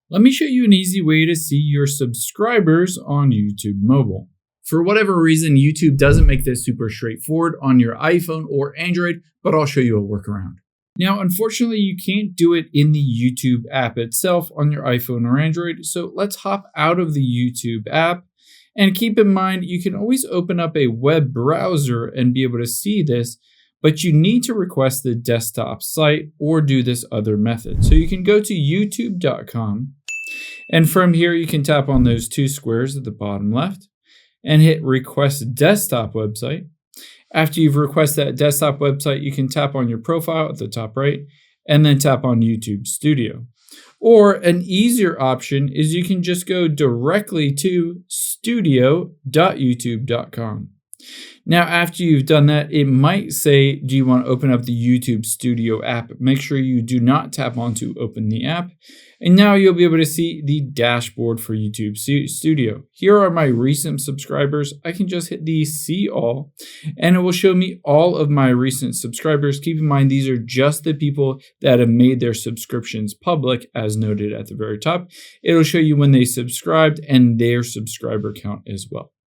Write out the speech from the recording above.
Let me show you an easy way to see your subscribers on YouTube Mobile. For whatever reason, YouTube doesn't make this super straightforward on your iPhone or Android, but I'll show you a workaround. Now, unfortunately, you can't do it in the YouTube app itself on your iPhone or Android, so let's hop out of the YouTube app. And keep in mind, you can always open up a web browser and be able to see this, but you need to request the desktop site or do this other method. So you can go to youtube.com, and from here you can tap on those two squares at the bottom left and hit request desktop website. After you've requested that desktop website, you can tap on your profile at the top right and then tap on YouTube Studio. Or an easier option is you can just go directly to studio.youtube.com. Now, after you've done that, it might say, do you want to open up the YouTube Studio app? Make sure you do not tap on to open the app. And now you'll be able to see the dashboard for YouTube Studio. Here are my recent subscribers. I can just hit the see all, and it will show me all of my recent subscribers. Keep in mind, these are just the people that have made their subscriptions public, as noted at the very top. It'll show you when they subscribed and their subscriber count as well.